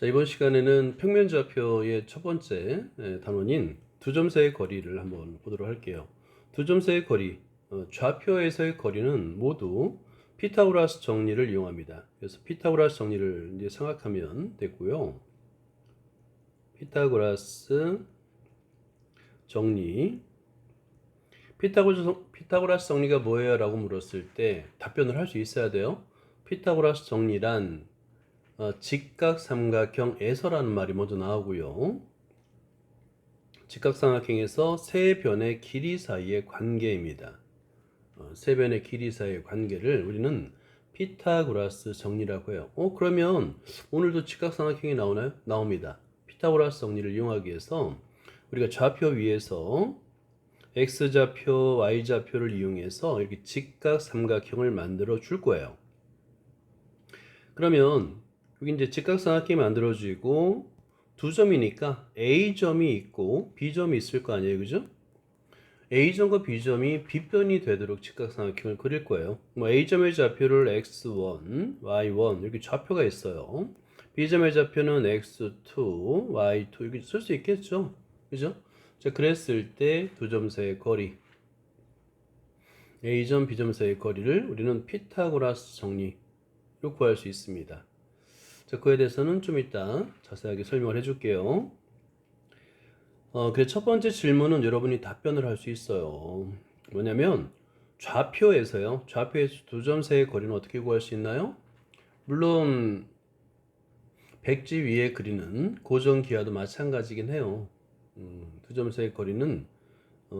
자, 이번 시간에는 평면좌표의 첫 번째 단원인 두 점 사이의 거리를 한번 보도록 할게요. 두 점 사이의 거리, 좌표에서의 거리는 모두 피타고라스 정리를 이용합니다. 그래서 피타고라스 정리를 이제 생각하면 됐고요. 피타고라스 정리. 피타고라스 정리가 뭐예요? 라고 물었을 때 답변을 할 수 있어야 돼요. 피타고라스 정리란 직각삼각형에서라는 말이 먼저 나오고요. 직각삼각형에서 세 변의 길이 사이의 관계입니다. 세 변의 길이 사이의 관계를 우리는 피타고라스 정리라고 해요. 그러면 오늘도 직각삼각형이 나오나요? 나옵니다. 피타고라스 정리를 이용하기 위해서 우리가 좌표 위에서 x좌표, y좌표를 이용해서 이렇게 직각삼각형을 만들어 줄 거예요. 그러면 여기 이제 직각삼각형이 만들어지고 두 점이니까 A점이 있고 B점이 있을 거 아니에요, 그죠? A점과 B점이 빗변이 되도록 직각삼각형을 그릴 거예요. A점의 좌표를 x1, y1 이렇게 좌표가 있어요. B점의 좌표는 x2, y2 이렇게 쓸 수 있겠죠, 그죠? 자, 그랬을 때 두 점 사이의 거리, A점, B점 사이의 거리를 우리는 피타고라스 정리로 구할 수 있습니다. 자, 그에 대해서는 좀 이따 자세하게 설명을 해줄게요. 그래, 첫 번째 질문은 여러분이 답변을 할 수 있어요. 뭐냐면 좌표에서요. 좌표에서 두 점 사이의 거리는 어떻게 구할 수 있나요? 물론 백지 위에 그리는 고정기하도 마찬가지긴 해요. 두 점 사이의 거리는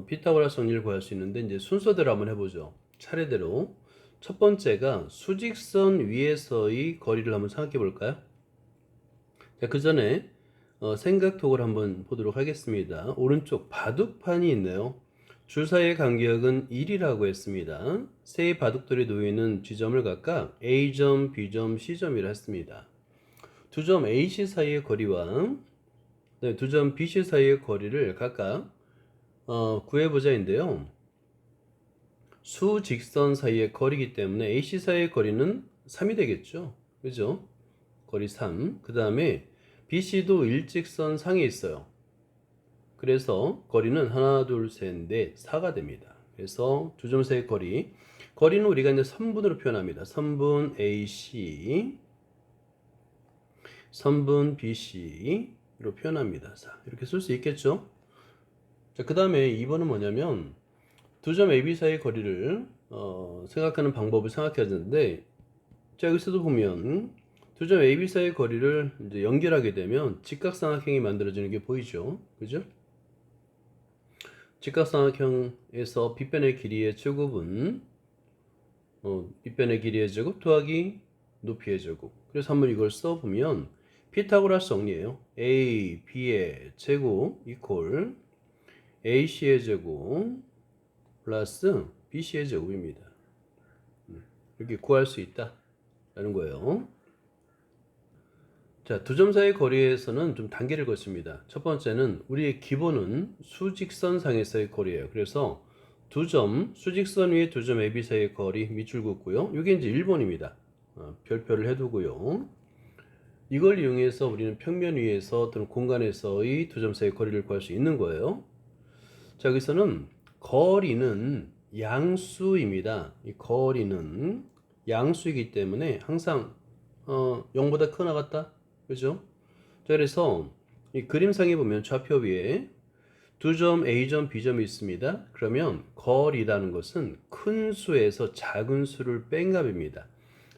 피타고라스 정리를 구할 수 있는데 이제 순서대로 한번 해보죠. 차례대로. 첫 번째가 수직선 위에서의 거리를 한번 생각해 볼까요? 자, 그 전에 생각톡을 한번 보도록 하겠습니다. 오른쪽 바둑판이 있네요. 줄 사이의 간격은 1이라고 했습니다. 세 바둑돌이 놓여있는 지점을 각각 A점, B점, C점이라 했습니다. 두 점 AC 사이의 거리와 두 점 BC 사이의 거리를 각각 구해보자인데요. 수직선 사이의 거리이기 때문에 AC 사이의 거리는 3이 되겠죠. 그죠? 거리 3. 그 다음에 BC도 일직선 상에 있어요. 그래서 거리는 하나, 둘, 셋, 넷, 4가 됩니다. 그래서 두 점 사이의 거리는 우리가 이제 선분으로 표현합니다. 선분 AC, 선분 BC로 표현합니다. 자, 이렇게 쓸 수 있겠죠? 자, 그 다음에 2번은 뭐냐면 두 점 AB 사이의 거리를 생각하는 방법을 생각해야 되는데, 자, 여기서도 보면 두 점 AB 사이의 거리를 이제 연결하게 되면 직각삼각형이 만들어지는 게 보이죠? 그죠? 직각삼각형에서 빗변의 길이의 제곱은 빗변의 길이의 제곱 더하기 높이의 제곱. 그래서 한번 이걸 써보면 피타고라스 정리예요. A, B의 제곱 이퀄 AC의 제곱 플러스 BC의 제곱입니다. 이렇게 구할 수 있다라는 거예요. 자, 두 점 사이의 거리에서는 좀 단계를 거칩니다. 첫 번째는 우리의 기본은 수직선상에서의 거리예요. 그래서 두 점, 수직선 위에 두 점 AB 사이의 거리 밑줄 긋고요. 이게 이제 1번입니다. 별표를 해두고요. 이걸 이용해서 우리는 평면 위에서 또는 공간에서의 두 점 사이의 거리를 구할 수 있는 거예요. 자, 여기서는 거리는 양수입니다. 이 거리는 양수이기 때문에 항상 0보다 크거나 같다. 그죠? 자, 그래서 이 그림상에 보면 좌표 위에 두 점 A점, B점이 있습니다. 그러면 거리라는 것은 큰 수에서 작은 수를 뺀 값입니다.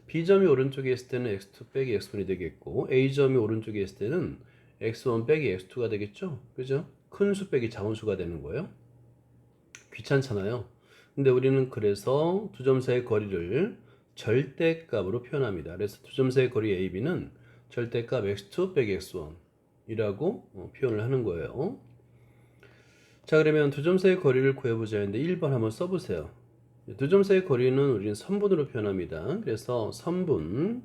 B점이 오른쪽에 있을 때는 x2 빼기 x1이 되겠고 A점이 오른쪽에 있을 때는 x1 빼기 x2가 되겠죠? 그죠? 큰 수 빼기 작은 수가 되는 거예요. 귀찮잖아요. 근데 우리는 그래서 두 점 사이의 거리를 절대값으로 표현합니다. 그래서 두 점 사이의 거리 AB는 절대값 x2 빼기 x1 이라고 표현을 하는 거예요. 자, 그러면 두 점 사이의 거리를 구해보자 했는데 1번 한번 써보세요. 두 점 사이의 거리는 우리는 선분으로 표현합니다. 그래서 선분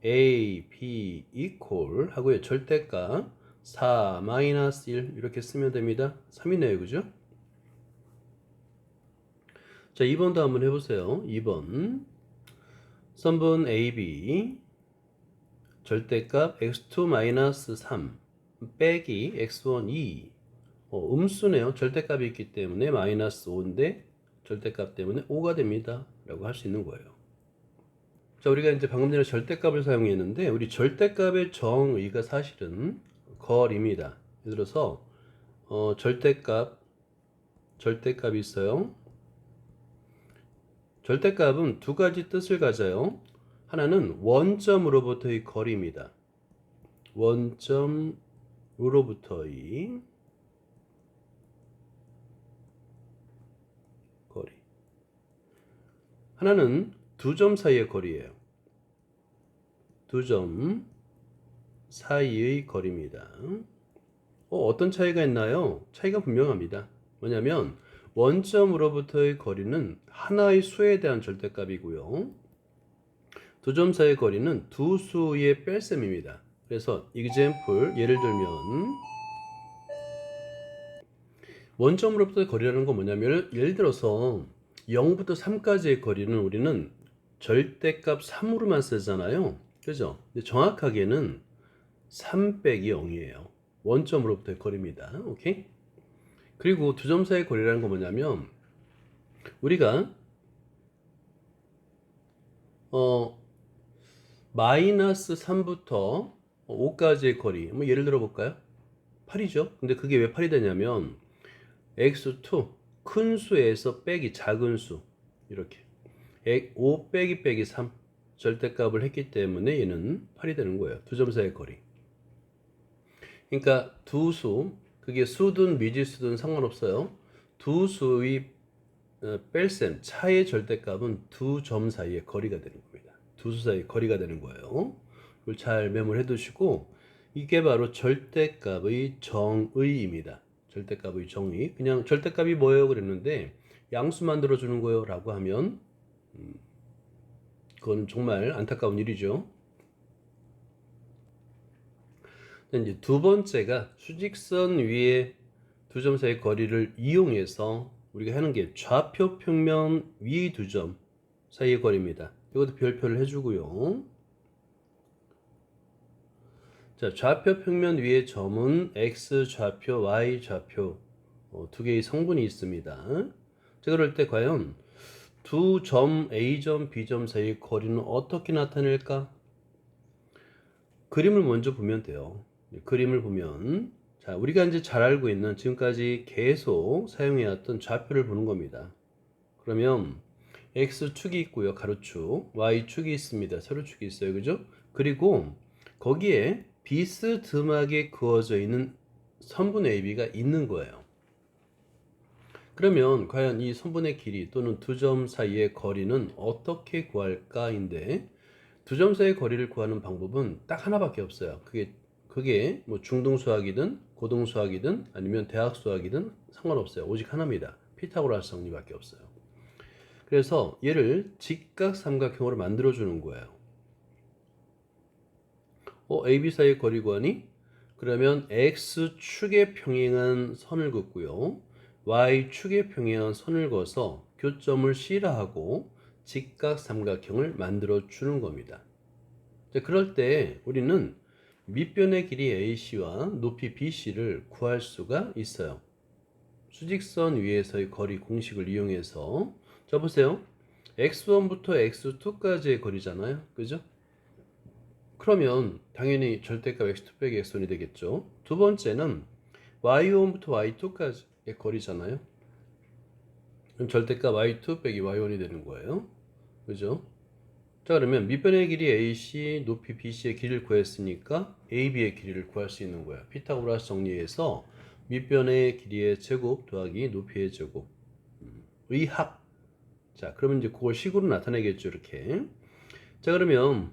A, B equal 하고요. 절대값 4 마이너스 1 이렇게 쓰면 됩니다. 3이네요. 그죠? 자, 2번도 한번 해보세요. 2번 선분 AB 절대값 x2-3 빼기 x1 2. 음수네요. 절대값이 있기 때문에 마이너스 5인데 절대값 때문에 5가 됩니다. 라고 할 수 있는 거예요. 자, 우리가 이제 방금 전에 절대값을 사용했는데 우리 절대값의 정의가 사실은 거리입니다. 예를 들어서 절대값이 있어요. 절대값은 두 가지 뜻을 가져요. 하나는 원점으로부터의 거리입니다. 원점으로부터의 거리. 하나는 두 점 사이의 거리예요. 두 점 사이의 거리입니다. 어떤 차이가 있나요? 차이가 분명합니다. 뭐냐면 원점으로부터의 거리는 하나의 수에 대한 절대값이고요. 두 점 사이의 거리는 두 수의 뺄셈입니다. 그래서 example, 예를 들면 원점으로부터의 거리라는 건 뭐냐면 예를 들어서 0부터 3까지의 거리는 우리는 절대값 3으로만 쓰잖아요. 그죠? 근데 정확하게는 3 빼기 0이에요. 원점으로부터의 거리입니다. 오케이? 그리고 두 점 사이의 거리라는 건 뭐냐면 우리가 마이너스 3부터 5까지의 거리, 뭐 예를 들어 볼까요? 8이죠. 근데 그게 왜 8이 되냐면 x2 큰 수에서 빼기 작은 수, 이렇게 5 빼기 3 절대값을 했기 때문에 얘는 8이 되는 거예요. 두 점 사이의 거리. 그러니까 두 수, 그게 수든 미지수든 상관없어요. 두 수의 뺄셈, 차의 절대값은 두 점 사이의 거리가 되는 겁니다. 두 수 사이의 거리가 되는 거예요. 이걸 잘 메모를 해두시고 이게 바로 절대값의 정의입니다. 절대값의 정의. 그냥 절대값이 뭐예요? 그랬는데 양수 만들어주는 거예요 라고 하면 그건 정말 안타까운 일이죠. 이제 두 번째가 수직선 위에 두 점 사이의 거리를 이용해서 우리가 하는 게 좌표 평면 위 두 점 사이의 거리입니다. 이것도 별표를 해주고요. 자, 좌표 평면 위의 점은 x 좌표, y 좌표 두 개의 성분이 있습니다. 자, 그럴 때 과연 두 점 A점, B점 사이의 거리는 어떻게 나타낼까? 그림을 먼저 보면 돼요. 그림을 보면 자, 우리가 이제 잘 알고 있는 지금까지 계속 사용해왔던 좌표를 보는 겁니다. 그러면 X축이 있고요. 가로축. Y축이 있습니다. 세로축이 있어요. 그죠? 그리고 거기에 비스듬하게 그어져 있는 선분 AB가 있는 거예요. 그러면 과연 이 선분의 길이 또는 두 점 사이의 거리는 어떻게 구할까인데 두 점 사이의 거리를 구하는 방법은 딱 하나밖에 없어요. 그게 뭐 중등수학이든 고등수학이든 아니면 대학수학이든 상관없어요. 오직 하나입니다. 피타고라스 정리밖에 없어요. 그래서 얘를 직각삼각형으로 만들어 주는 거예요. AB 사이의 거리 구하니? 그러면 X축에 평행한 선을 긋고요. Y축에 평행한 선을 그어서 교점을 C라 하고 직각삼각형을 만들어 주는 겁니다. 자, 그럴 때 우리는 밑변의 길이 AC와 높이 BC를 구할 수가 있어요. 수직선 위에서의 거리 공식을 이용해서 자 보세요. x1부터 x2까지의 거리잖아요. 그죠? 그러면 당연히 절대값 x2 빼기 x1이 되겠죠. 두 번째는 y1부터 y2까지의 거리잖아요. 그럼 절대값 y2 빼기 y1이 되는 거예요. 그죠? 자, 그러면 밑변의 길이 AC, 높이 BC의 길이를 구했으니까 AB의 길이를 구할 수 있는 거예요. 피타고라스 정리해서 밑변의 길이의 제곱 더하기 높이의 제곱 의 합. 자, 그러면 이제 그걸 식으로 나타내겠죠. 이렇게. 자, 그러면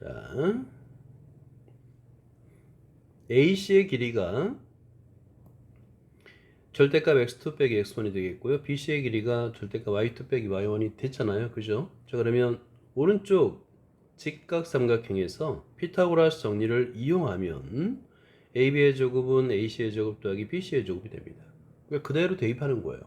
자, AC의 길이가 절대값 x2 빼기 x1이 되겠고요. BC의 길이가 절대값 y2 빼기 y1이 됐잖아요. 그죠? 자, 그러면 오른쪽 직각삼각형에서 피타고라스 정리를 이용하면 AB의 제곱은 AC의 제곱 더하기 BC의 제곱이 됩니다. 그러니까 그대로 대입하는 거예요.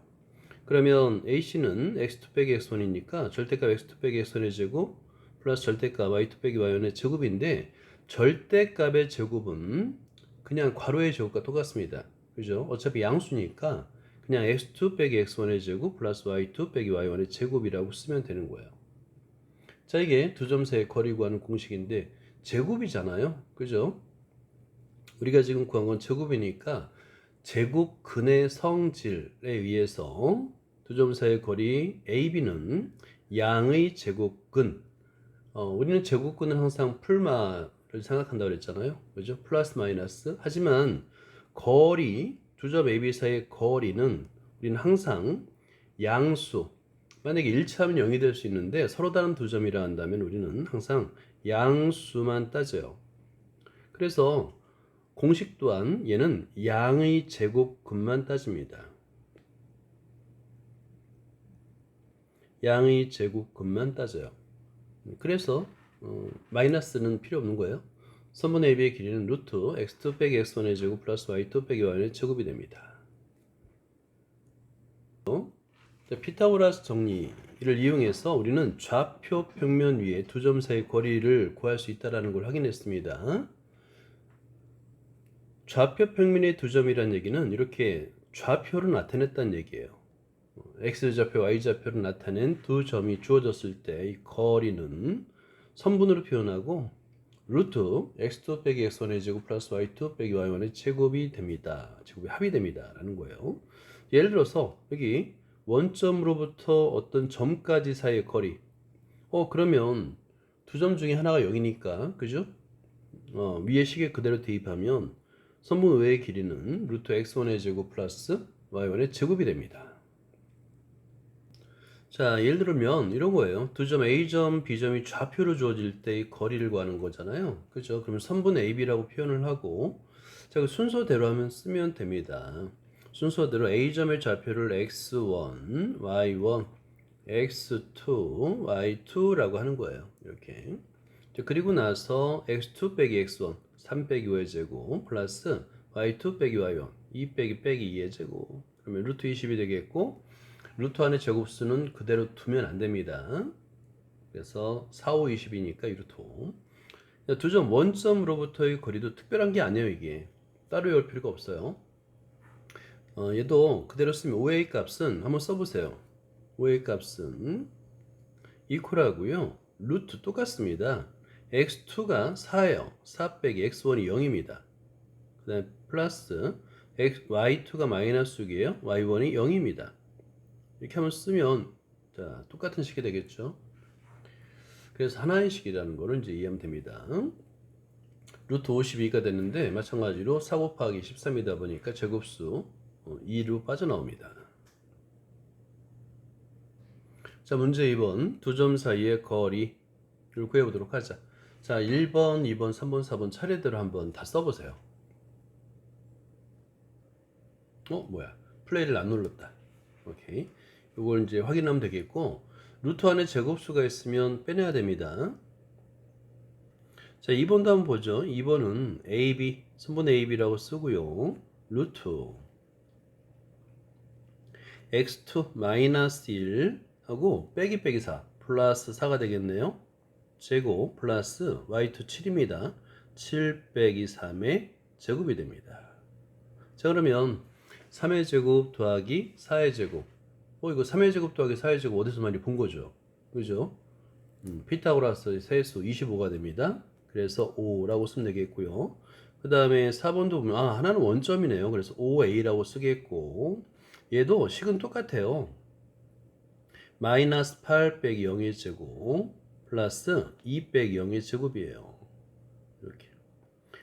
그러면 AC는 x2 빼기 x1이니까 절대값 x2 빼기 x1의 제곱 플러스 절대값 y2 빼기 y1의 제곱인데 절대값의 제곱은 그냥 괄호의 제곱과 똑같습니다. 그죠? 어차피 양수니까 그냥 x2 빼기 x1의 제곱 플러스 y2 빼기 y1의 제곱이라고 쓰면 되는 거예요. 자, 이게 두 점 사이의 거리 구하는 공식인데 제곱이잖아요. 그죠? 우리가 지금 구한 건 제곱이니까 제곱근의 성질에 의해서 두 점 사이의 거리 AB는 양의 제곱근, 우리는 제곱근은 항상 풀마를 생각한다고 그랬잖아요. 그죠? 플러스 마이너스. 하지만 거리, 두 점 AB 사이의 거리는 우리는 항상 양수, 만약에 일치하면 0이 될 수 있는데 서로 다른 두 점이라 한다면 우리는 항상 양수만 따져요. 그래서 공식 또한 얘는 양의 제곱근만 따집니다. 양의 제곱근만 따져요. 그래서 마이너스는 필요 없는 거예요. 선분 AB의 길이는 루트 x2 빼기 x1의 제곱 플러스 y2 빼기 y1의 제곱이 됩니다. 피타고라스 정리를 이용해서 우리는 좌표 평면 위에 두 점 사이의 거리를 구할 수 있다는 걸 확인했습니다. 좌표 평면의 두 점이란 얘기는 이렇게 좌표로 나타냈다는 얘기예요. x좌표, y좌표로 나타낸 두 점이 주어졌을 때 이 거리는 선분으로 표현하고 루트 x2 빼기 x1의 제곱 플러스 y2 빼기 y1의 제곱이 됩니다. 제곱이 합이 됩니다. 라는 거예요. 예를 들어서 여기 원점으로부터 어떤 점까지 사이의 거리. 그러면 두 점 중에 하나가 0이니까, 그죠? 위에 식에 그대로 대입하면 선분 외의 길이는 루트 x1의 제곱 플러스 y1의 제곱이 됩니다. 자, 예를 들면 이런 거예요. 두 점 A점, B점이 좌표로 주어질 때의 거리를 구하는 거잖아요. 그죠? 그러면 선분 AB라고 표현을 하고, 자, 그 순서대로 하면 쓰면 됩니다. 순서대로 A점의 좌표를 x1, y1, x2, y2라고 하는 거예요. 이렇게. 자, 그리고 나서 x2 빼기 x1, 3 빼기 5의 제곱, 플러스 y2 빼기 y1, 2 빼기 2의 제곱. 그러면 루트 20이 되겠고, 루트 안의 제곱수는 그대로 두면 안 됩니다. 그래서 4, 5, 20이니까 2루트 5. 두 점 원점으로부터의 거리도 특별한 게 아니에요, 이게. 따로 외울 필요가 없어요. 얘도 그대로 쓰면 5의 값은 한번 써보세요. 5의 값은 이퀄하고요. 루트 똑같습니다. x2가 4예요. 4 빼기 x1이 0입니다. 그 다음에 플러스 y2가 마이너스 6이에요. y1이 0입니다. 이렇게 한번 쓰면 자, 똑같은 식이 되겠죠. 그래서 하나의 식이라는 거를 이제 이해하면 됩니다. 루트 52가 됐는데 마찬가지로 4 곱하기 13이다 보니까 제곱수 2로 빠져나옵니다. 자, 문제 2번 두 점 사이의 거리를 구해보도록 하자. 자, 1번, 2번, 3번, 4번 차례대로 한번 다 써보세요. 뭐야? 플레이를 안 눌렀다. 오케이. 이걸 이제 확인하면 되겠고, 루트 안에 제곱수가 있으면 빼내야 됩니다. 자, 2번도 한번 보죠. 2번은 AB, 선분 AB라고 쓰고요. 루트 x2 마이너스 1 하고 빼기 4 플러스 4가 되겠네요. 제곱 플러스 y2 7입니다. 7 빼기 3의 제곱이 됩니다. 자, 그러면 3의 제곱 더하기 4의 제곱. 이거 3의 제곱 더하기 4의 제곱 어디서 많이 본 거죠? 그죠? 피타고라스의 세수 25가 됩니다. 그래서 5라고 쓰면 되겠고요. 그 다음에 4번도 보면 하나는 원점이네요. 그래서 5a라고 쓰겠고, 얘도 식은 똑같아요. 마이너스 8 빼기 0의 제곱 플러스 2 빼기 0의 제곱이에요. 이렇게.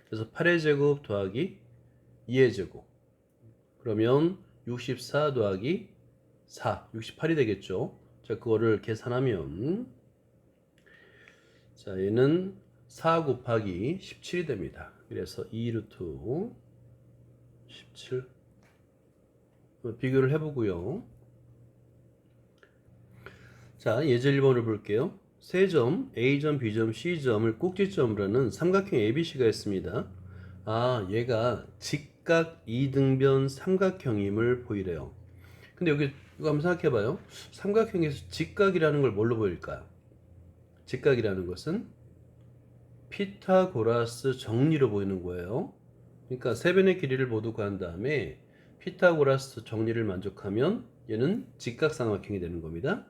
그래서 8의 제곱 더하기 2의 제곱. 그러면 64 더하기 4, 68이 되겠죠. 자, 그거를 계산하면 자, 얘는 4 곱하기 17이 됩니다. 그래서 2루트 17 비교를 해보고요. 자, 예제 1번을 볼게요. 세 점 A점, B점, C점을 꼭지점으로 하는 삼각형 ABC가 있습니다. 얘가 직각 이등변 삼각형임을 보이래요. 근데 여기 이거 한번 생각해봐요. 삼각형에서 직각이라는 걸 뭘로 보일까요? 직각이라는 것은 피타고라스 정리로 보이는 거예요. 그러니까 세 변의 길이를 모두 구한 다음에 피타고라스 정리를 만족하면 얘는 직각삼각형이 되는 겁니다.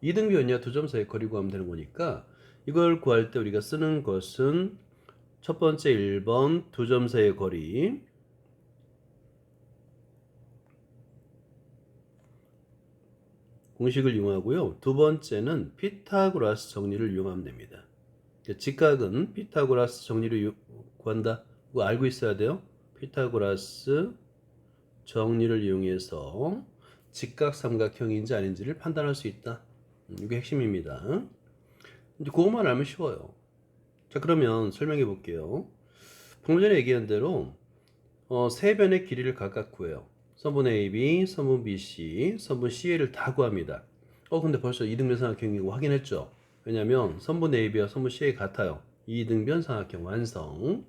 이등변이야 두 점 사이 거리 구하면 되는 거니까 이걸 구할 때 우리가 쓰는 것은 첫 번째 1번 두 점 사이의 거리, 공식을 이용하고요. 두 번째는 피타고라스 정리를 이용하면 됩니다. 직각은 피타고라스 정리를 구한다. 그거 알고 있어야 돼요. 피타고라스 정리를 이용해서 직각 삼각형인지 아닌지를 판단할 수 있다. 이게 핵심입니다. 이제 그것만 알면 쉬워요. 자, 그러면 설명해 볼게요. 방금 전에 얘기한 대로 세 변의 길이를 각각 구해요. 선분 AB, 선분 BC, 선분 CA를 다 구합니다. 근데 벌써 이등변 삼각형이고 확인했죠? 왜냐면 선분 AB와 선분 CA 같아요. 이등변 삼각형 완성.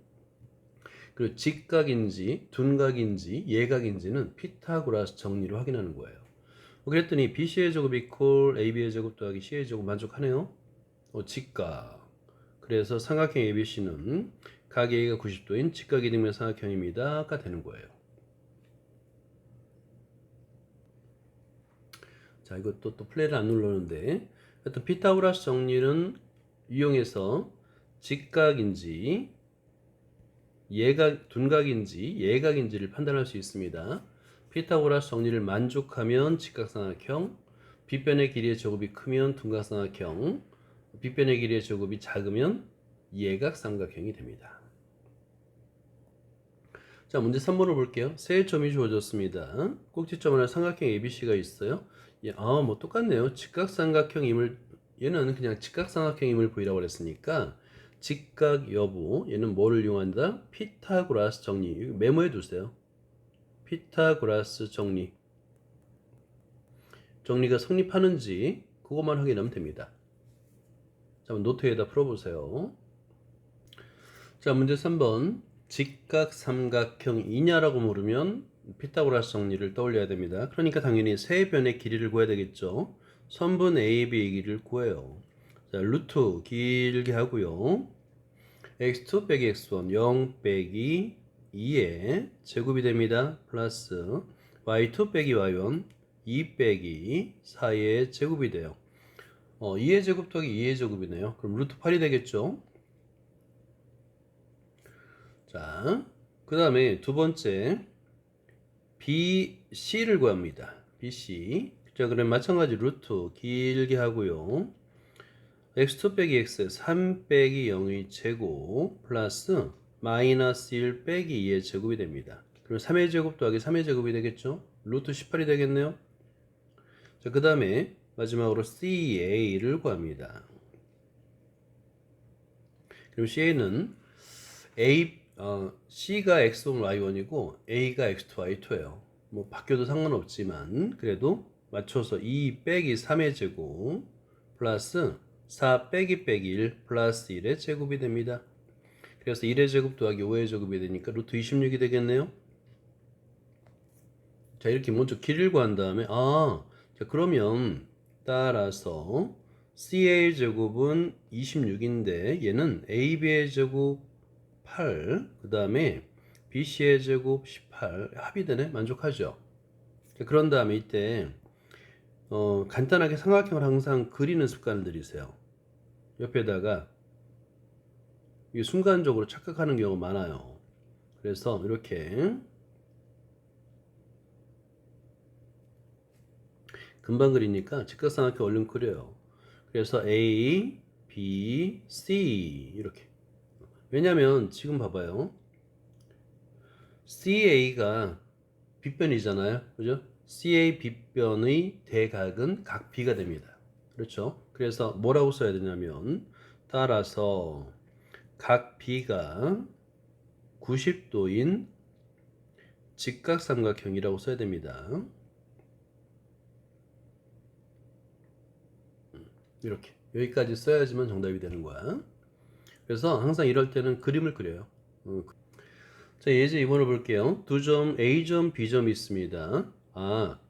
그리고 직각인지 둔각인지 예각인지는 피타고라스 정리로 확인하는 거예요. 그랬더니 BC의 제곱 이퀄 AB의 제곱 더하기 CA의 제곱 만족하네요. 직각. 그래서 삼각형 ABC는 각 A가 90도인 직각 이등변 삼각형입니다가 되는 거예요. 자, 이것도 또 플레이를 안 눌렀는데 하여튼 피타고라스 정리는 이용해서 직각인지 둔각인지 예각인지를 판단할 수 있습니다. 피타고라스 정리를 만족하면 직각삼각형, 빗변의 길이의 제곱이 크면 둔각삼각형, 빗변의 길이의 제곱이 작으면 예각삼각형이 됩니다. 자, 문제 3번을 볼게요. 세 점이 주어졌습니다. 꼭지점 안에 삼각형 ABC가 있어요. 뭐 똑같네요. 직각삼각형임을, 얘는 그냥 직각삼각형임을 보이라고 그랬으니까 직각 여부, 얘는 뭐를 이용한다? 피타고라스 정리. 메모해 두세요. 피타고라스 정리. 정리가 성립하는지 그것만 확인하면 됩니다. 자, 노트에다 풀어보세요. 자, 문제 3번. 직각삼각형이냐라고 물으면 피타고라스 정리를 떠올려야 됩니다. 그러니까 당연히 세 변의 길이를 구해야 되겠죠. 선분 AB의 길이를 구해요. 자, 루트 길게 하고요. x2 빼기 x1 0 빼기 2의 제곱이 됩니다. 플러스 y2 빼기 y1 2 빼기 4의 제곱이 돼요. 2의 제곱 더하기 2의 제곱이네요. 그럼 루트 8이 되겠죠. 자, 그 다음에 두 번째 BC를 구합니다. BC. 자, 그럼 마찬가지 루트 길게 하고요. x2 빼기 x 3 빼기 0의 제곱 플러스 마이너스 1 빼기 2의 제곱이 됩니다. 그럼 3의 제곱 더하기 3의 제곱이 되겠죠? 루트 18이 되겠네요. 자, 그 다음에 마지막으로 CA를 구합니다. 그럼 CA는 C가 x1 y1이고 A가 x2 y2예요. 뭐 바뀌어도 상관없지만 그래도 맞춰서 2 빼기 3의 제곱 플러스 4 빼기 1 플러스 1의 제곱이 됩니다. 그래서 1의 제곱 더하기 5의 제곱이 되니까 루트 26이 되겠네요. 자, 이렇게 먼저 길이를 구한 다음에 자, 그러면 따라서 CA의 제곱은 26인데 얘는 AB의 제곱 8, 그 다음에 BC의 제곱 18 합의되네? 만족하죠? 그런 다음에 이때 간단하게 삼각형을 항상 그리는 습관을 들이세요. 옆에다가 이게 순간적으로 착각하는 경우가 많아요. 그래서 이렇게 금방 그리니까 직각삼각형 얼른 그려요. 그래서 A, B, C 이렇게. 왜냐면 지금 봐봐요. CA가 빗변이잖아요. 그죠? CA 빗변의 대각은 각 B가 됩니다. 그렇죠? 그래서 뭐라고 써야 되냐면 따라서 각 B가 90도인 직각삼각형이라고 써야 됩니다. 이렇게 여기까지 써야지만 정답이 되는 거야. 그래서 항상 이럴 때는 그림을 그려요. 자, 예제 2번을 볼게요. 두 점 A점, B점이 있습니다.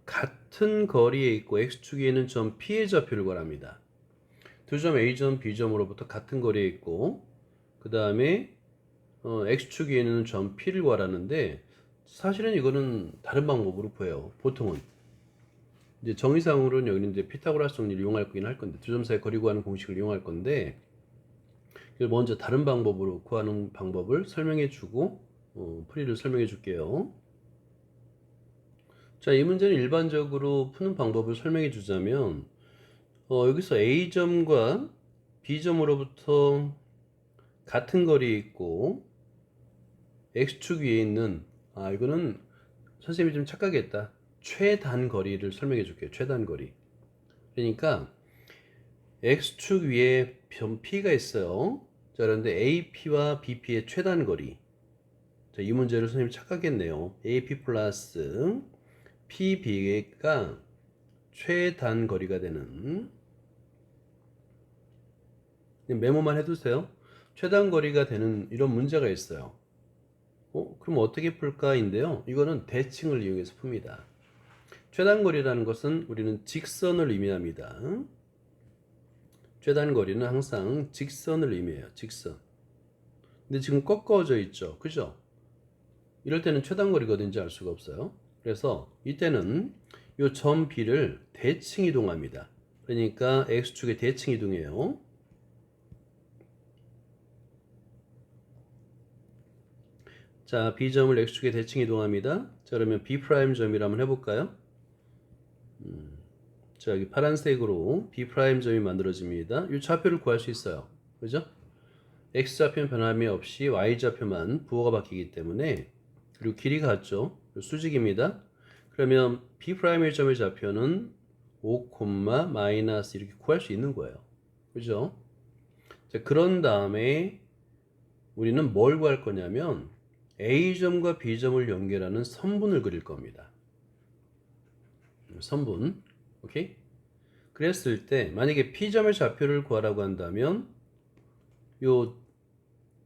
같은 거리에 있고 X축에 있는 점 P의 좌표를 구합니다. 두 점 A점 B점으로부터 같은 거리에 있고 그 다음에 X축 위에 있는 점 P를 구하라는데 사실은 이거는 다른 방법으로 구해요. 보통은 이제 정의상으로는 여기는 이제 피타고라스 정리를 이용할 거긴 할 건데 두 점 사이 거리 구하는 공식을 이용할 건데 이걸 먼저 다른 방법으로 구하는 방법을 설명해 주고 풀이를 설명해 줄게요. 자, 이 문제는 일반적으로 푸는 방법을 설명해 주자면 여기서 A점과 B점으로부터 같은 거리에 있고 X축 위에 있는 이거는 선생님이 좀 착각했다. 최단 거리를 설명해 줄게요. 최단 거리. 그러니까 X축 위에 점 P가 있어요. 자, 그런데 AP와 BP의 최단 거리. 자, 이 문제를 선생님이 착각했네요. AP 플러스 PB가 최단 거리가 되는 메모만 해두세요. 최단 거리가 되는 이런 문제가 있어요. 그럼 어떻게 풀까인데요. 이거는 대칭을 이용해서 풉니다. 최단 거리라는 것은 우리는 직선을 의미합니다. 최단 거리는 항상 직선을 의미해요. 직선. 근데 지금 꺾어져 있죠. 그죠? 이럴 때는 최단 거리가 어딘지 알 수가 없어요. 그래서 이때는 이 점 B를 대칭 이동합니다. 그러니까 X축에 대칭 이동해요. 자, B점을 X축에 대칭 이동합니다. 자, 그러면 B'점이라 한번 해볼까요? 자, 여기 파란색으로 B'점이 만들어집니다. 이 좌표를 구할 수 있어요. 그죠? X좌표는 변함이 없이 Y좌표만 부호가 바뀌기 때문에 그리고 길이가 같죠? 수직입니다. 그러면 B'의 점의 좌표는 5, 마이너스 이렇게 구할 수 있는 거예요. 그죠? 자, 그런 다음에 우리는 뭘 구할 거냐면 A점과 B점을 연결하는 선분을 그릴 겁니다. 선분. 오케이? 그랬을 때 만약에 P점의 좌표를 구하라고 한다면 요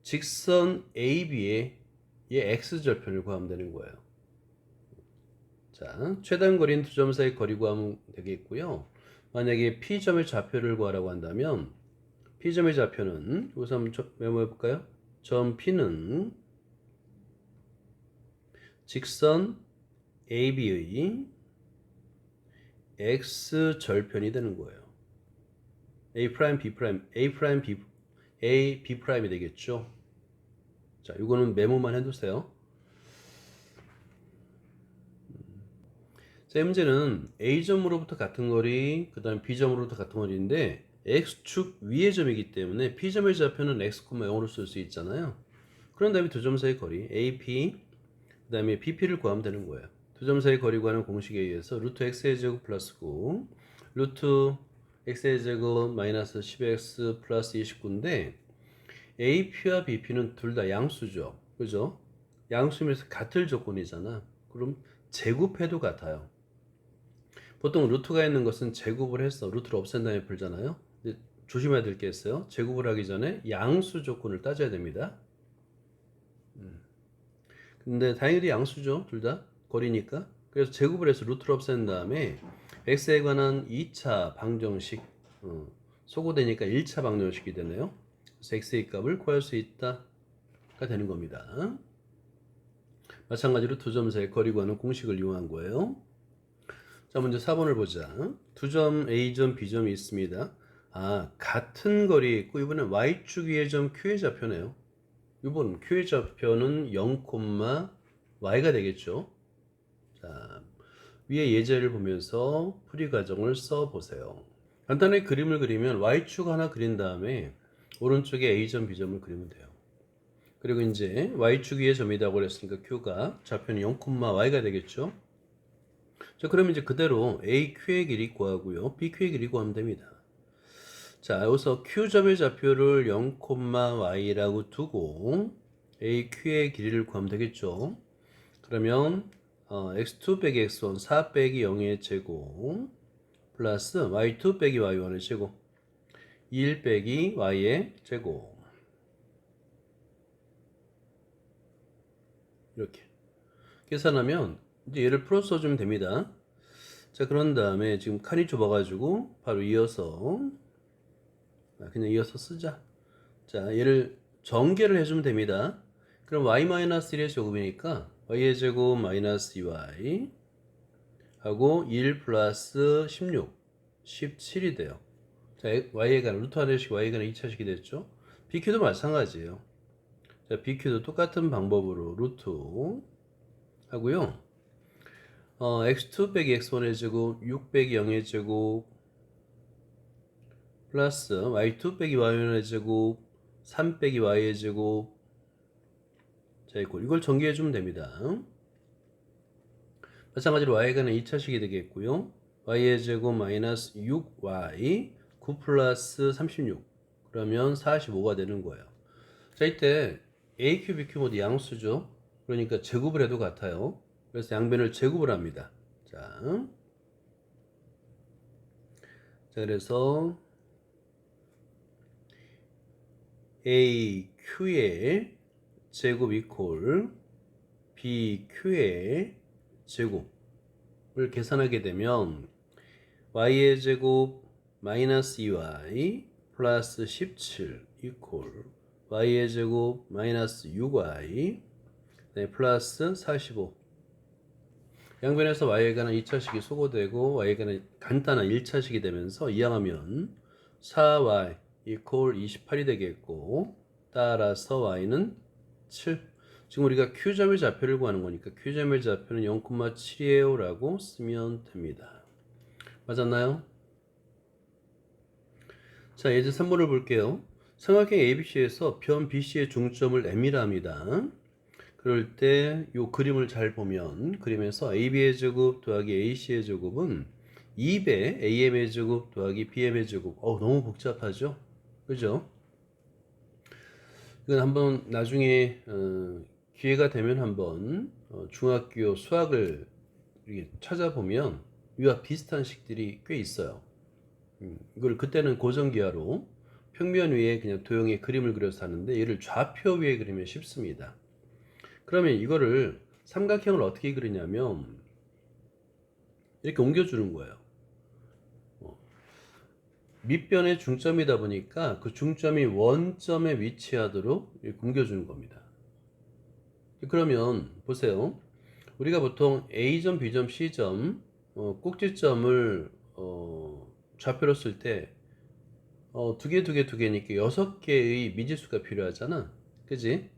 직선 AB의 이 X절편을 구하면 되는 거예요. 자, 최단 거리는 두 점 사이 거리 구하면 되겠고요. 만약에 P점의 좌표를 구하라고 한다면 P점의 좌표는 여기서 한번 메모해 볼까요? 점 P는 직선 AB의 X절편이 되는 거예요. A', B', A', B, A, B'이 되겠죠. 자, 이거는 메모만 해두세요. 자, 문제는 A점으로부터 같은 거리, 그 다음 B점으로부터 같은 거리인데 X축 위의 점이기 때문에 P점의 좌표는 X, 0으로 쓸 수 있잖아요. 그런 다음에 두 점 사이 거리 AP, 그 다음에 BP를 구하면 되는 거예요. 두 점 사이 거리 구하는 공식에 의해서 루트 X의 제곱 플러스 9, 루트 X의 제곱 마이너스 10X 플러스 29인데 AP와 BP는 둘 다 양수죠. 그죠? 양수면서 같을 조건이잖아. 그럼 제곱해도 같아요. 보통 루트가 있는 것은 제곱을 해서 루트를 없앤 다음에 풀잖아요. 근데 조심해야 될 게 있어요. 제곱을 하기 전에 양수 조건을 따져야 됩니다. 근데 다행히도 양수죠. 둘 다 거리니까. 그래서 제곱을 해서 루트를 없앤 다음에 x에 관한 2차 방정식 소거되니까 1차 방정식이 되네요. 그래서 x의 값을 구할 수 있다가 되는 겁니다. 마찬가지로 두 점 사이 거리 구하는 공식을 이용한 거예요. 자, 먼저 4번을 보자. 두 점 A점, B점이 있습니다. 같은 거리에 있고 이번엔 Y축 위의 점 Q의 좌표네요. 이번 Q의 좌표는 0, Y가 되겠죠. 자, 위에 예제를 보면서 풀이 과정을 써보세요. 간단하게 그림을 그리면 Y축 하나 그린 다음에 오른쪽에 A점, B점을 그리면 돼요. 그리고 이제 Y축 위의 점이라고 그랬으니까 Q가 좌표는 0, Y가 되겠죠. 자, 그러면 이제 그대로 AQ의 길이 구하고요. BQ의 길이 구하면 됩니다. 자, 여기서 Q점의 좌표를 0, Y라고 두고 AQ의 길이를 구하면 되겠죠. 그러면 x2 빼기 x1 4 빼기 0의 제곱 플러스 y2 빼기 y1의 제곱 1 빼기 y의 제곱 이렇게 계산하면 이제 얘를 풀어 써주면 됩니다. 자, 그런 다음에 지금 칸이 좁아가지고 바로 이어서 그냥 이어서 쓰자. 자, 얘를 전개를 해주면 됩니다. 그럼 y-1의 제곱이니까 y의 제곱 마이너스 2y 하고 1 플러스 16, 17이 돼요. 자, y에 관한 루트 하나씩 y에 관한 2차식이 됐죠. bq도 마찬가지예요. 자, bq도 똑같은 방법으로 루트 하고요. x2 빼기 x1의 제곱 6 빼기 0의 제곱 플러스 y2 빼기 y1의 제곱 3 빼기 y의 제곱. 자, 이걸 전개해 주면 됩니다. 마찬가지로 y에 관한 2차식이 되겠고요. y의 제곱 마이너스 6y 9 플러스 36 그러면 45가 되는 거예요. 자, 이때 AQ, BQ 모두 양수죠. 그러니까 제곱을 해도 같아요. 그래서 양변을 제곱을 합니다. 자, 그래서 AQ의 제곱 이퀄 BQ의 제곱을 계산하게 되면 y의 제곱 마이너스 2y 플러스 17 이퀄 y의 제곱 마이너스 6y 네, 플러스 45. 양변에서 y에 관한 2차식이 소거되고 y에 관한 간단한 1차식이 되면서 이항하면 4y 이퀄 28이 되겠고, 따라서 y는 7. 지금 우리가 Q점의 좌표를 구하는 거니까 Q점의 좌표는 0,7이에요 라고 쓰면 됩니다. 맞았나요? 자, 예제 3번을 볼게요. 삼각형 ABC에서 변 BC의 중점을 M이라 합니다. 그럴 때 이 그림을 잘 보면 그림에서 AB의 제곱 더하기 AC의 제곱은 2배 AM의 제곱 더하기 BM의 제곱. 너무 복잡하죠? 그죠? 이건 한번 나중에 기회가 되면 한번 중학교 수학을 이렇게 찾아보면 이와 비슷한 식들이 꽤 있어요. 이걸 그때는 고정기하로 평면 위에 그냥 도형의 그림을 그려서 하는데 얘를 좌표 위에 그리면 쉽습니다. 그러면 이거를 삼각형을 어떻게 그리냐면 이렇게 옮겨주는 거예요. 밑변의 중점이다 보니까 그 중점이 원점에 위치하도록 이렇게 옮겨주는 겁니다. 그러면 보세요. 우리가 보통 A점, B점, C점 꼭지점을 좌표로 쓸 때 두 개니까 6개의 미지수가 필요하잖아. 그지?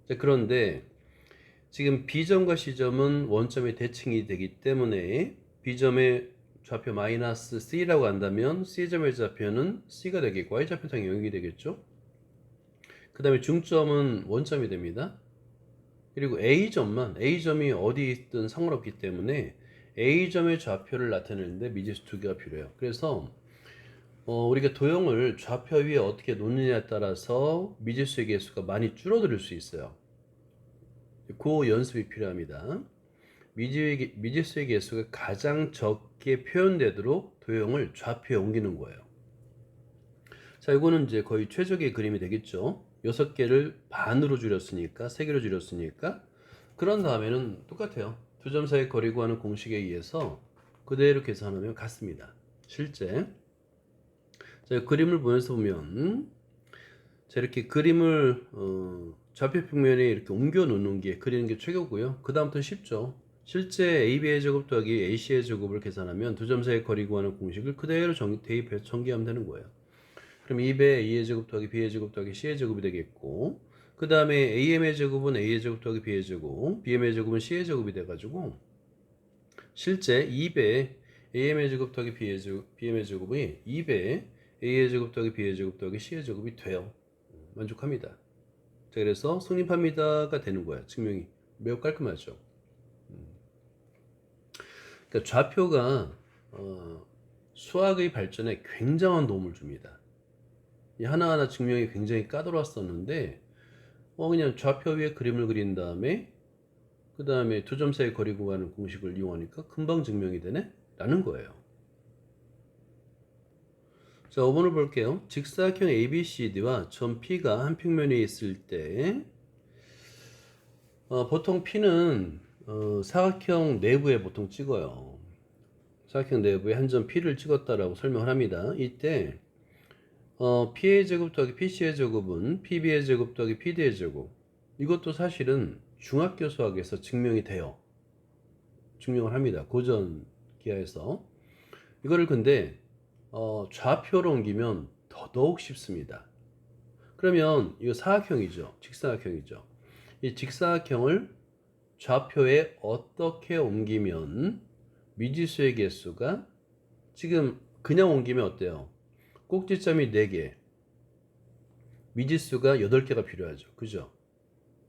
자, 그런데 지금 B점과 C점은 원점의 대칭이 되기 때문에 B점의 좌표 마이너스 C라고 한다면 C점의 좌표는 C가 되겠고 Y좌표 당연히 0이 되겠죠. 그 다음에 중점은 원점이 됩니다. 그리고 A점이 어디 있든 상관없기 때문에 A점의 좌표를 나타내는데 미지수 2개가 필요해요. 그래서 우리가 도형을 좌표 위에 어떻게 놓느냐에 따라서 미지수의 개수가 많이 줄어들 수 있어요. 그 연습이 필요합니다. 미지수의 개수가 가장 적게 표현되도록 도형을 좌표에 옮기는 거예요. 자, 이거는 이제 거의 최적의 그림이 되겠죠. 6개를 반으로 줄였으니까, 3개로 줄였으니까. 그런 다음에는 똑같아요. 두 점 사이 거리 구하는 공식에 의해서 그대로 계산하면 같습니다. 실제. 자, 그림을 보면서 보면, 자, 이렇게 그림을, 좌표 평면에 이렇게 옮겨 놓는 게, 그리는 게 최고고요. 그 다음부터 쉽죠. 실제 AB의 제곱 더하기 AC의 제곱을 계산하면 두 점 사이 거리 구하는 공식을 그대로 대입해서 전개하면 되는 거예요. 그럼 2배 A의 제곱 더하기 B의 제곱 더하기 C의 제곱이 되겠고, 그 다음에 AM의 제곱은 A의 제곱 더하기 B의 제곱, BM의 제곱은 C의 제곱이 돼가지고 실제 2배 AM의 제곱 더하기 BM의 제곱이 2배 A의 제곱 더하기 B의 제곱 더하기 C의 제곱이 돼요. 만족합니다. 자, 그래서 성립합니다가 되는 거야. 증명이 매우 깔끔하죠. 그러니까 좌표가 수학의 발전에 굉장한 도움을 줍니다. 이 하나하나 증명이 굉장히 까다로웠었는데 그냥 좌표 위에 그림을 그린 다음에 그 다음에 두 점 사이 거리 구하는 공식을 이용하니까 금방 증명이 되네? 라는 거예요. 자, 5번을 볼게요. 직사각형 ABCD와 점 P가 한 평면에 있을 때 보통 P는 사각형 내부에 보통 찍어요. 사각형 내부에 한 점 P를 찍었다라고 설명을 합니다. 이때 P의 제곱 더하기 PC의 제곱은 PB의 제곱 더하기 PD의 제곱. 이것도 사실은 중학교 수학에서 증명이 돼요. 증명을 합니다. 고전 기하에서. 이거를 근데 좌표로 옮기면 더더욱 쉽습니다. 그러면 이거 사각형이죠. 직사각형이죠. 이 직사각형을 좌표에 어떻게 옮기면 미지수의 개수가 지금 그냥 옮기면 어때요? 꼭지점이 4개, 미지수가 8개가 필요하죠. 그죠?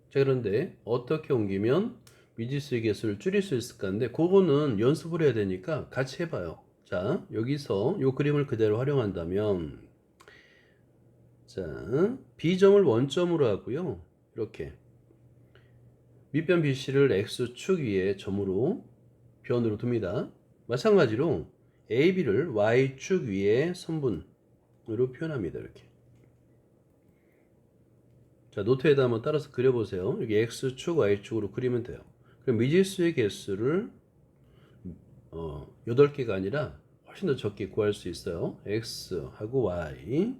자, 그런데 어떻게 옮기면 미지수의 개수를 줄일 수 있을까 하는데 그거는 연습을 해야 되니까 같이 해봐요. 자, 여기서 이 그림을 그대로 활용한다면 자, B점을 원점으로 하고요. 이렇게 밑변 BC를 X축 위에 점으로 변으로 둡니다. 마찬가지로 AB를 Y축 위에 선분으로 표현합니다. 이렇게. 자, 노트에다 한번 따라서 그려보세요. 여기 X축, Y축으로 그리면 돼요. 그럼 미지수의 개수를 8개가 아니라 훨씬 더 적게 구할 수 있어요. X하고 Y.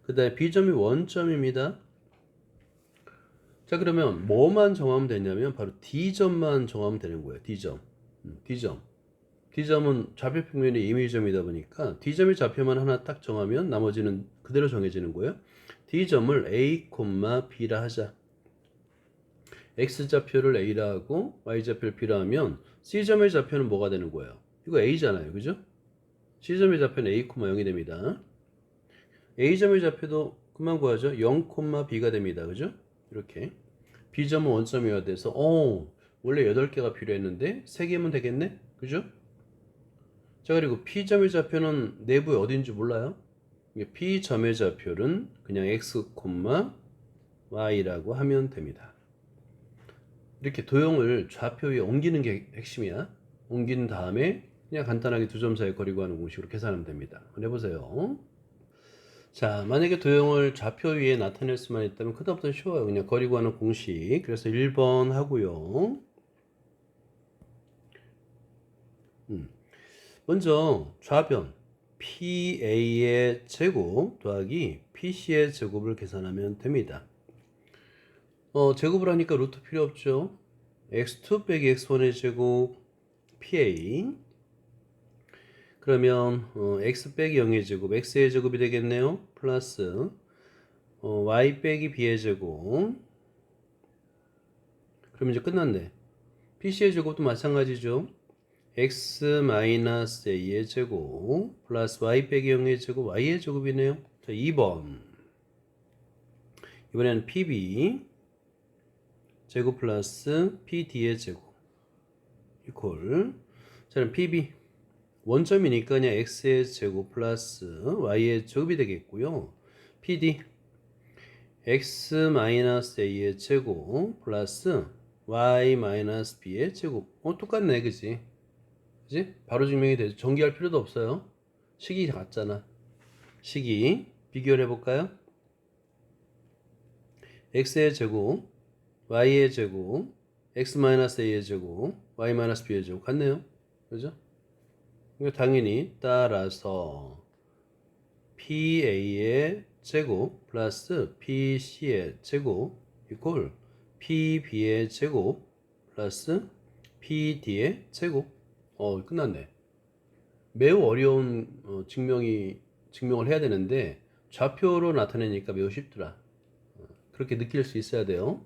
그 다음에 B점이 원점입니다. 자, 그러면 뭐만 정하면 되냐면 바로 D점만 정하면 되는 거예요. D점. D점. D점은 좌표 평면의 임의점이다 보니까 D점의 좌표만 하나 딱 정하면 나머지는 그대로 정해지는 거예요. D점을 A, B라 하자. X좌표를 A라 하고 Y좌표를 B라 하면 C점의 좌표는 뭐가 되는 거예요? 이거 A잖아요. 그죠? C점의 좌표는 A, 0이 됩니다. A점의 좌표도 그만 구하죠. 0, B가 됩니다. 그죠? 이렇게. B점은 원점이어야 돼서 원래 8개가 필요했는데 3개면 되겠네? 그죠? 자, 그리고 P점의 좌표는 내부에 어딘지 몰라요? P점의 좌표는 그냥 X, Y라고 하면 됩니다. 이렇게 도형을 좌표 위에 옮기는 게 핵심이야. 옮긴 다음에 그냥 간단하게 두 점 사이 거리 구하는 공식으로 계산하면 됩니다. 한번 해보세요. 자, 만약에 도형을 좌표 위에 나타낼 수만 있다면 그다음부터 쉬워요. 그냥 거리 구하는 공식. 그래서 1번 하고요. 먼저 좌변 PA의 제곱 더하기 PC의 제곱을 계산하면 됩니다. 제곱을 하니까 루트 필요 없죠. x2 빼기 x1의 제곱 PA. 그러면 x 빼기 0의 제곱 x의 제곱이 되겠네요. 플러스 y 빼기 b의 제곱. 그럼 이제 끝났네. PC의 제곱도 마찬가지죠. x 마이너스 a의 제곱 플러스 y 빼기 0의 제곱 y의 제곱이네요. 자, 2번. 이번에는 pb 제곱 플러스 pd의 제곱 이퀄. 자, 그럼 pb 원점이니까 그냥 x의 제곱 플러스 y의 제곱이 되겠고요. pd x 마이너스 a의 제곱 플러스 y 마이너스 b의 제곱. 똑같네, 그지? 그지? 바로 증명이 되죠. 전기할 필요도 없어요. 식이 같잖아. 식이 비교를 해볼까요? x의 제곱 y의 제곱 x 마이너스 a의 제곱 y 마이너스 b의 제곱 같네요. 그죠? 당연히 따라서 PA의 제곱 플러스 PC의 제곱 이퀄 PB의 제곱 플러스 PD의 제곱. 끝났네. 매우 어려운 증명을 해야 되는데 좌표로 나타내니까 매우 쉽더라. 그렇게 느낄 수 있어야 돼요.